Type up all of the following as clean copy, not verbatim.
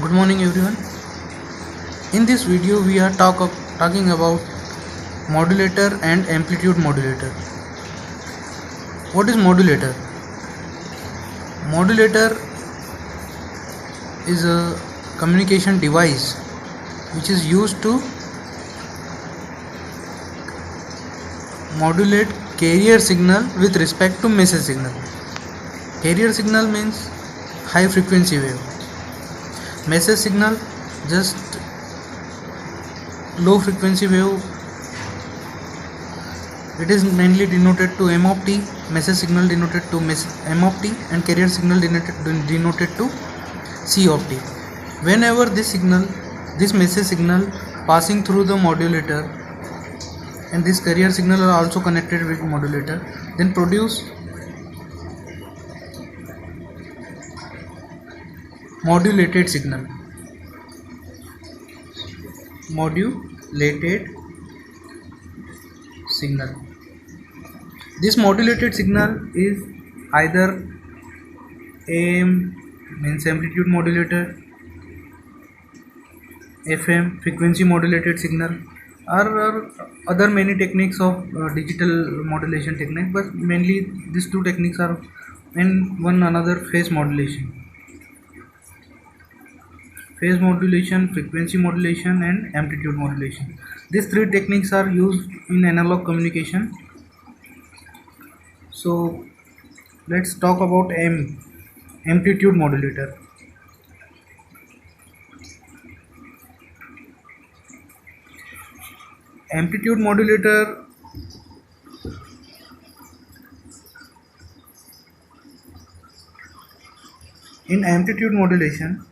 Good morning everyone. In this video we are talking about modulator and amplitude modulator. What is modulator? Modulator is a communication device which is used to modulate carrier signal with respect to message signal. Carrier signal means high frequency wave. Message signal just low frequency wave. It is mainly denoted to M of t, message signal denoted to M of t, and carrier signal denoted to C of t. Whenever this message signal passing through the modulator and this carrier signal are also connected with modulator, then produce modulated signal. This modulated signal is either AM means amplitude modulator, FM frequency modulated signal, or other many techniques of digital modulation technique, but mainly these two techniques are and one another phase modulation, frequency modulation, and amplitude modulation. These three techniques are used in analog communication. So let's talk about amplitude modulator. Amplitude modulator in amplitude modulation,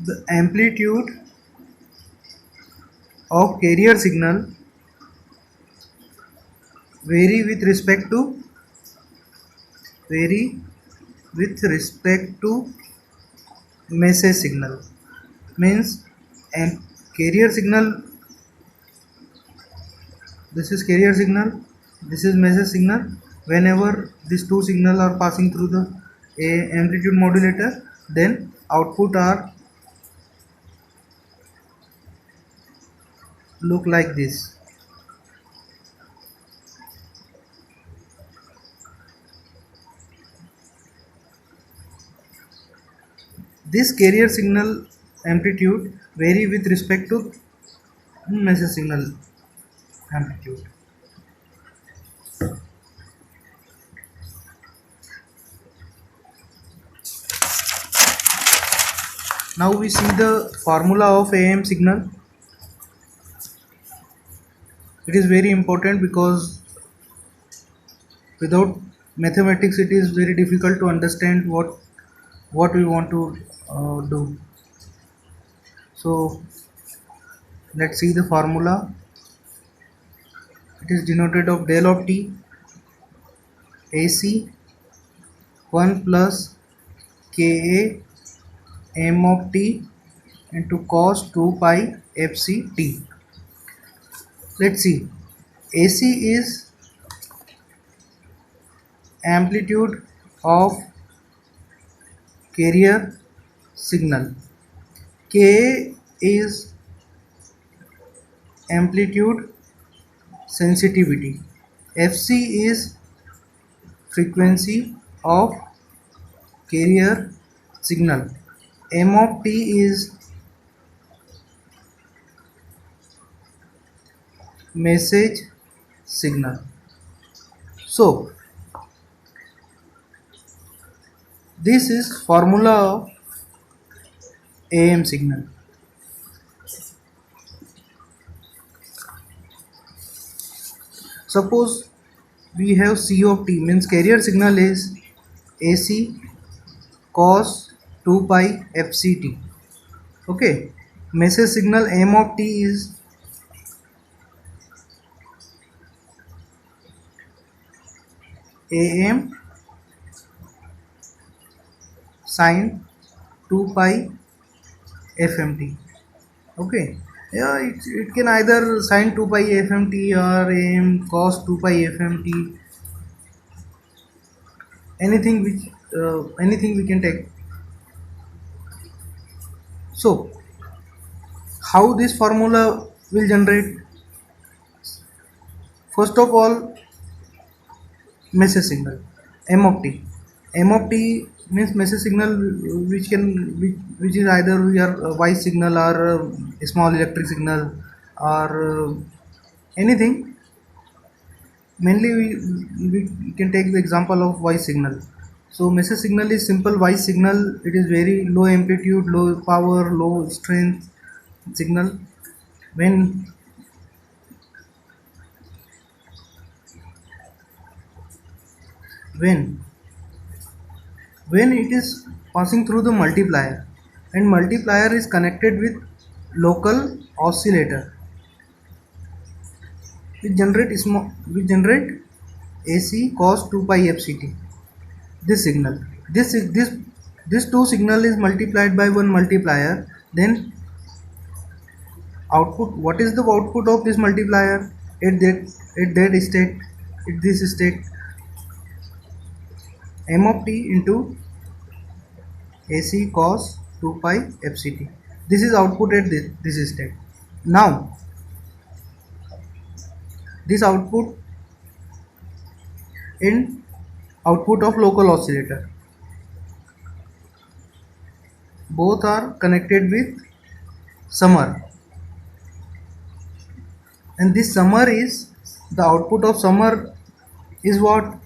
the amplitude of carrier signal vary with respect to message signal. Means carrier signal, this is carrier signal, this is message signal. Whenever these two signals are passing through the amplitude modulator, then output are look like this. This carrier signal amplitude vary with respect to message signal amplitude. Now we see the formula of AM signal. It is very important because without mathematics it is very difficult to understand what we want to do. So let's see the formula. It is denoted of del of t AC 1 plus Ka m of t into cos 2 pi fc t. Let's see. AC is amplitude of carrier signal. Ka is amplitude sensitivity. Fc is frequency of carrier signal. M of t is message signal. So this is formula of AM signal. Suppose we have C of t, means carrier signal is AC cos 2 pi fct. Okay, message signal M of t is AM sin 2 pi fmt. Okay, yeah, it can either sin 2 pi fmt or AM cos 2 pi fmt. Anything we can take. So how this formula will generate? First of all, message signal, M of t. M of t means message signal which is either your voice signal or a small electric signal or anything. Mainly we can take the example of voice signal. So message signal is simple voice signal. It is very low amplitude, low power, low strength signal. When when when it is passing through the multiplier, and multiplier is connected with local oscillator, we generate AC cos 2 pi FCT. This signal, this two signal is multiplied by one multiplier. Then output, what is the output of this multiplier at that state, at this state? M of t into AC cos 2 pi FCT. This is output at this state. Now this output in output of local oscillator, both are connected with summer, and this summer is the output of summer is what?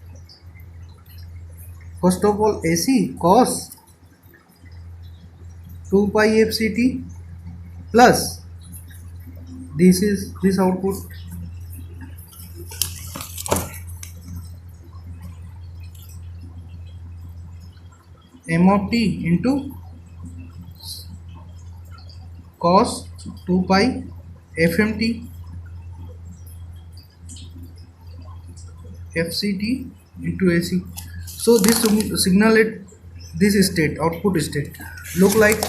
First of all, AC cos 2 pi FCT plus this output M of t into cos 2 pi FMT FCT into AC. So this signal at this state, output state, look like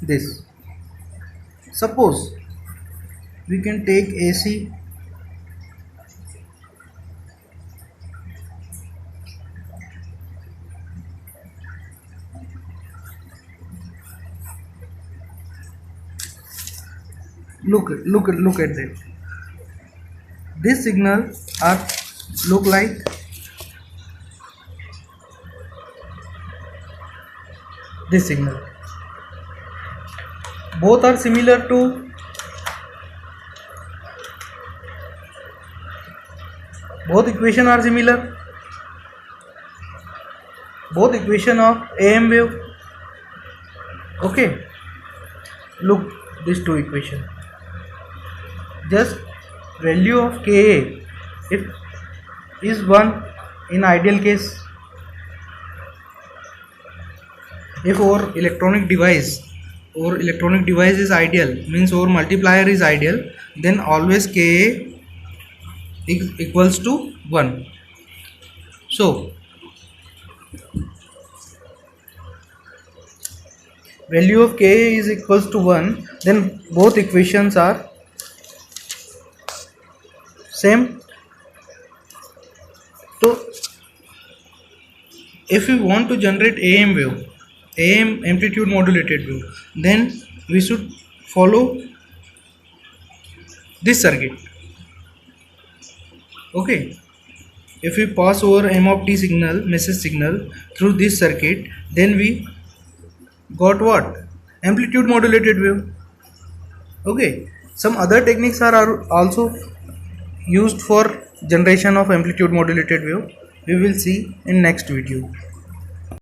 this. Suppose we can take AC look at that. This signal are look like this signal. Both are similar to both equation are similar. Both equation of AM wave. Okay, look these two equation. Just value of Ka if is 1 in ideal case. If our electronic device is ideal, means our multiplier is ideal, then always Ka equals to 1. So value of Ka is equals to 1, then both equations are same. So if we want to generate AM wave, AM amplitude modulated wave, then we should follow this circuit. Okay, if we pass over M of t signal, message signal, through this circuit, then we got what? Amplitude modulated wave. Okay, some other techniques are also used for generation of amplitude modulated wave. We will see in next video.